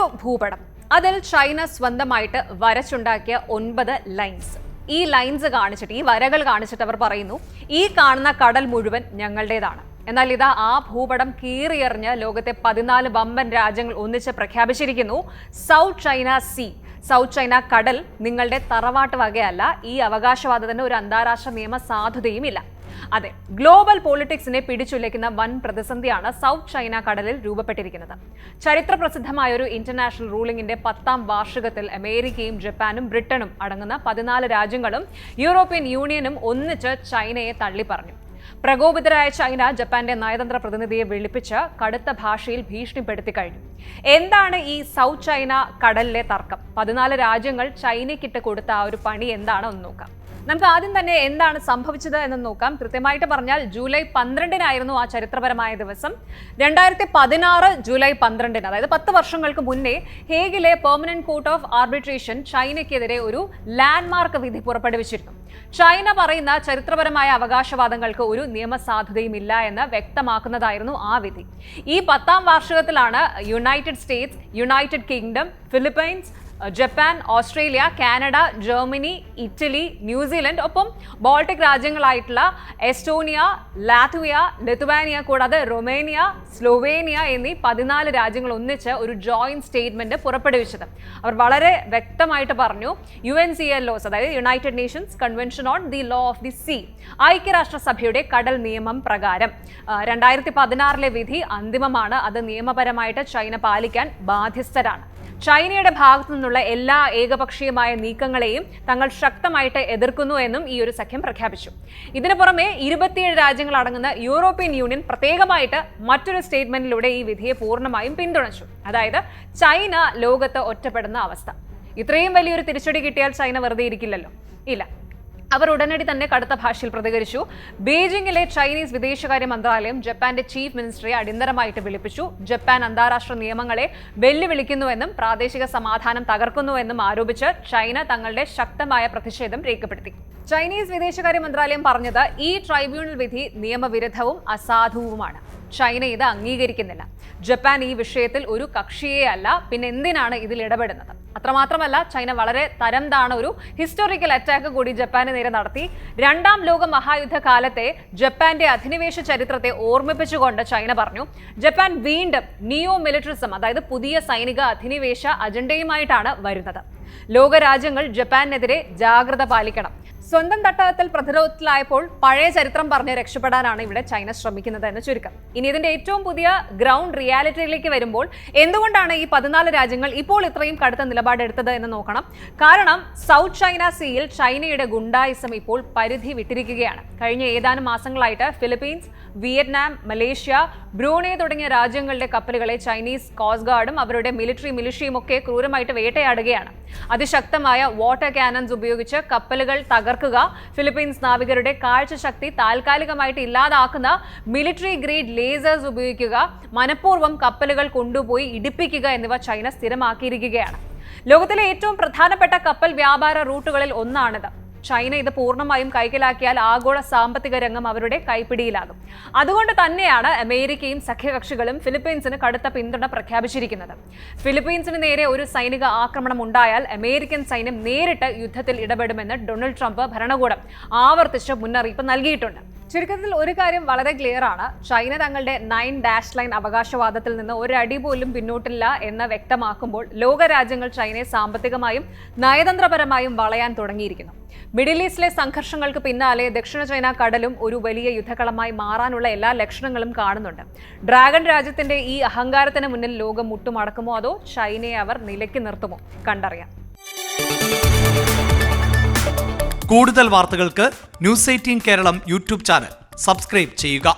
ഒരു ഭൂപടം, അതിൽ ചൈന സ്വന്തമായിട്ട് വരച്ചുണ്ടാക്കിയ 9 ലൈൻസ്. ഈ ലൈൻസ് കാണിച്ചിട്ട്, ഈ വരകൾ കാണിച്ചിട്ട് അവർ പറയുന്നു, ഈ കാണുന്ന കടൽ മുഴുവൻ ഞങ്ങളുടേതാണ്. എന്നാൽ ഇതാ ആ ഭൂപടം കീറിയെറിഞ്ഞ് ലോകത്തെ 14 വമ്പൻ രാജ്യങ്ങൾ ഒന്നിച്ച് പ്രഖ്യാപിച്ചിരിക്കുന്നു, South China Sea, South China കടൽ നിങ്ങളുടെ തറവാട്ട് വകയല്ല. ഈ അവകാശവാദത്തിന് ഒരു അന്താരാഷ്ട്ര നിയമ സാധുതയുമില്ല. അതെ, ഗ്ലോബൽ പൊളിറ്റിക്സിനെ പിടിച്ചുലയ്ക്കുന്ന വൻ പ്രതിസന്ധിയാണ് സൗത്ത് ചൈന കടലിൽ രൂപപ്പെട്ടിരിക്കുന്നത്. ചരിത്ര പ്രസിദ്ധമായ ഒരു ഇന്റർനാഷണൽ റൂളിംഗിന്റെ 10ാം വാർഷികത്തിൽ അമേരിക്കയും ജപ്പാനും ബ്രിട്ടനും അടങ്ങുന്ന 14 രാജ്യങ്ങളും യൂറോപ്യൻ യൂണിയനും ഒന്നിച്ച് ചൈനയെ തള്ളിപ്പറഞ്ഞു. പ്രകോപിതരായ ചൈന ജപ്പാന്റെ നയതന്ത്ര പ്രതിനിധിയെ വിളിപ്പിച്ച് കടുത്ത ഭാഷയിൽ ഭീഷണിപ്പെടുത്തി കഴിഞ്ഞു. എന്താണ് ഈ സൗത്ത് ചൈന കടലിലെ തർക്കം? 14 രാജ്യങ്ങൾ ചൈനയ്ക്കിട്ട് കൊടുത്ത ആ ഒരു പണി എന്താണെന്ന് നോക്കാം. നമുക്ക് ആദ്യം തന്നെ എന്താണ് സംഭവിച്ചത് എന്ന് നോക്കാം. കൃത്യമായിട്ട് പറഞ്ഞാൽ ജൂലൈ 12-നായിരുന്നു ആ ചരിത്രപരമായ ദിവസം. 2016 ജൂലൈ 12-ന്, അതായത് 10 വർഷങ്ങൾക്ക് മുന്നേ ഹേഗിലെ പെർമനന്റ് കോർട്ട് ഓഫ് ആർബിട്രേഷൻ ചൈനയ്ക്കെതിരെ ഒരു ലാൻഡ്മാർക്ക് വിധി പുറപ്പെടുവിച്ചിരുന്നു. ചൈന പറയുന്ന ചരിത്രപരമായ അവകാശവാദങ്ങൾക്ക് ഒരു നിയമസാധുതയുമില്ല എന്ന് വ്യക്തമാക്കുന്നതായിരുന്നു ആ വിധി. ഈ 10ാം വാർഷികത്തിലാണ് United States, United Kingdom, Philippines, Japan, Australia, Canada, Germany, Italy, New Zealand, ഒപ്പം ബോൾട്ടിക് രാജ്യങ്ങളായിട്ടുള്ള എസ്റ്റോണിയ, ലാത്വിയ, ലിത്വാനിയ കൂടാതെ റൊമേനിയ, സ്ലോവേനിയ എന്നീ 14 രാജ്യങ്ങൾ ഒന്നിച്ച് ഒരു ജോയിന്റ് സ്റ്റേറ്റ്മെന്റ് പുറപ്പെടുവിച്ചത്. അവർ വളരെ വ്യക്തമായിട്ട് പറഞ്ഞു, UNCLOS, അതായത് United Nations convention on the law of the see, ഐക്യരാഷ്ട്രസഭയുടെ കടൽ നിയമം പ്രകാരം 2016-ലെ വിധി അന്തിമമാണ്. അത് നിയമപരമായിട്ട് ചൈന പാലിക്കാൻ ബാധ്യസ്ഥരാണ്. ചൈനയുടെ ഭാഗത്തു നിന്നുള്ള എല്ലാ ഏകപക്ഷീയമായ നീക്കങ്ങളെയും തങ്ങൾ ശക്തമായിട്ട് എതിർക്കുന്നു എന്നും ഈ ഒരു സഖ്യം പ്രഖ്യാപിച്ചു. ഇതിനു പുറമെ 27 രാജ്യങ്ങൾ അടങ്ങുന്ന യൂറോപ്യൻ യൂണിയൻ പ്രത്യേകമായിട്ട് മറ്റൊരു സ്റ്റേറ്റ്മെന്റിലൂടെ ഈ വിധിയെ പൂർണ്ണമായും പിന്തുണച്ചു. അതായത് ചൈന ലോകത്ത് ഒറ്റപ്പെടുന്ന അവസ്ഥ. ഇത്രയും വലിയൊരു തിരിച്ചടി കിട്ടിയാൽ ചൈന വെറുതെ ഇരിക്കില്ലല്ലോ. ഇല്ല, അവർ ഉടനടി തന്നെ കടുത്ത ഭാഷയിൽ പ്രതികരിച്ചു. ബീജിംഗിലെ ചൈനീസ് വിദേശകാര്യ മന്ത്രാലയം ജപ്പാന്റെ ചീഫ് മിനിസ്റ്ററെ അടിയന്തരമായിട്ട് വിളിപ്പിച്ചു. ജപ്പാൻ അന്താരാഷ്ട്ര നിയമങ്ങളെ വെല്ലുവിളിക്കുന്നുവെന്നും പ്രാദേശിക സമാധാനം തകർക്കുന്നുവെന്നും ആരോപിച്ച് ചൈന തങ്ങളുടെ ശക്തമായ പ്രതിഷേധം രേഖപ്പെടുത്തി. ചൈനീസ് വിദേശകാര്യ മന്ത്രാലയം പറഞ്ഞത്, ഈ ട്രൈബ്യൂണൽ വിധി നിയമവിരുദ്ധവും അസാധുവുമാണ്. ചൈന ഇത് അംഗീകരിക്കുന്നില്ല. ജപ്പാൻ ഈ വിഷയത്തിൽ ഒരു കക്ഷിയേ അല്ല, പിന്നെ എന്തിനാണ് ഇതിൽ ഇടപെടുന്നത്? അത്രമാത്രമല്ല, ചൈന വളരെ തരം താണ ഒരു ഹിസ്റ്റോറിക്കൽ അറ്റാക്ക് കൂടി ജപ്പാന് നേരെ നടത്തി. 2ാം ലോക മഹായുദ്ധ കാലത്തെ ജപ്പാന്റെ അധിനിവേശ ചരിത്രത്തെ ഓർമ്മിപ്പിച്ചുകൊണ്ട് ചൈന പറഞ്ഞു, ജപ്പാൻ വീണ്ടും നിയോ മിലിറ്ററിസം, അതായത് പുതിയ സൈനിക അധിനിവേശ അജണ്ടയുമായിട്ടാണ് വരുന്നത്. ലോകരാജ്യങ്ങൾ ജപ്പാനെതിരെ ജാഗ്രത പാലിക്കണം. സ്വന്തം തട്ടകത്തിൽ പ്രതിരോധത്തിലായപ്പോൾ പഴയ ചരിത്രം പറഞ്ഞ് രക്ഷപ്പെടാനാണ് ഇവിടെ ചൈന ശ്രമിക്കുന്നത് എന്ന് ചുരുക്കം. ഇനി ഇതിന്റെ ഏറ്റവും പുതിയ ഗ്രൗണ്ട് റിയാലിറ്റിയിലേക്ക് വരുമ്പോൾ എന്തുകൊണ്ടാണ് ഈ 14 രാജ്യങ്ങൾ ഇപ്പോൾ ഇത്രയും കടുത്ത നിലപാടെടുത്തത് എന്ന് നോക്കണം. കാരണം സൗത്ത് ചൈന സീയിൽ ചൈനയുടെ ഗുണ്ടായിസം ഇപ്പോൾ പരിധി വിട്ടിരിക്കുകയാണ്. കഴിഞ്ഞ ഏതാനും മാസങ്ങളായിട്ട് ഫിലിപ്പീൻസ്, വിയറ്റ്നാം, മലേഷ്യ, ബ്രൂണൈ തുടങ്ങിയ രാജ്യങ്ങളുടെ കപ്പലുകളെ ചൈനീസ് കോസ്റ്റ് ഗാർഡും അവരുടെ മിലിഷ്യയും ഒക്കെ ക്രൂരമായിട്ട് വേട്ടയാടുകയാണ്. അതിശക്തമായ വാട്ടർ കാനൺസ് ഉപയോഗിച്ച് കപ്പലുകൾ തകർക്കുക, ഫിലിപ്പീൻസ് നാവികരുടെ കാഴ്ചശക്തി താൽക്കാലികമായിട്ട് ഇല്ലാതാക്കുന്ന മിലിറ്ററി ഗ്രേഡ് ലേസേഴ്സ് ഉപയോഗിക്കുക, മനഃപൂർവ്വം കപ്പലുകൾ കൊണ്ടുപോയി ഇടിപ്പിക്കുക എന്നിവ ചൈന സ്ഥിരമാക്കിയിരിക്കുകയാണ്. ലോകത്തിലെ ഏറ്റവും പ്രധാനപ്പെട്ട കപ്പൽ വ്യാപാര റൂട്ടുകളിൽ ഒന്നാണിത്. ചൈന ഇത് പൂർണ്ണമായും കൈക്കലാക്കിയാൽ ആഗോള സാമ്പത്തിക രംഗം അവരുടെ കൈപ്പിടിയിലാകും. അതുകൊണ്ട് തന്നെയാണ് അമേരിക്കയും സഖ്യകക്ഷികളും ഫിലിപ്പീൻസിന് കടുത്ത പിന്തുണ പ്രഖ്യാപിച്ചിരിക്കുന്നത്. ഫിലിപ്പീൻസിന് നേരെ ഒരു സൈനിക ആക്രമണം ഉണ്ടായാൽ അമേരിക്കൻ സൈന്യം നേരിട്ട് യുദ്ധത്തിൽ ഇടപെടുമെന്ന് ഡൊണാൾഡ് ട്രംപ് ഭരണകൂടം ആവർത്തിച്ച് മുന്നറിയിപ്പ് നൽകിയിട്ടുണ്ട്. ചുരുക്കത്തിൽ ഒരു കാര്യം വളരെ ക്ലിയർ ആണ്, ചൈന തങ്ങളുടെ 9 ലൈൻ അവകാശവാദത്തിൽ നിന്ന് ഒരടി പോലും പിന്നോട്ടില്ല എന്ന് വ്യക്തമാക്കുമ്പോൾ ലോകരാജ്യങ്ങൾ ചൈനയെ സാമ്പത്തികമായും നയതന്ത്രപരമായും വളയാൻ തുടങ്ങിയിരിക്കുന്നു. മിഡിൽ ഈസ്റ്റിലെ സംഘർഷങ്ങൾക്ക് പിന്നാലെ ദക്ഷിണ ചൈന കടലും ഒരു വലിയ യുദ്ധകളമായി മാറാനുള്ള എല്ലാ ലക്ഷണങ്ങളും കാണുന്നുണ്ട്. ഡ്രാഗൺ രാജ്യത്തിന്റെ ഈ അഹങ്കാരത്തിന് മുന്നിൽ ലോകം മുട്ടുമടക്കുമോ അതോ ചൈനയെ അവർ നിലയ്ക്ക് നിർത്തുമോ? കണ്ടറിയാം. കൂടുതൽ വാർത്തകൾക്ക് News 18 Keralam YouTube channel subscribe ചെയ്യുക.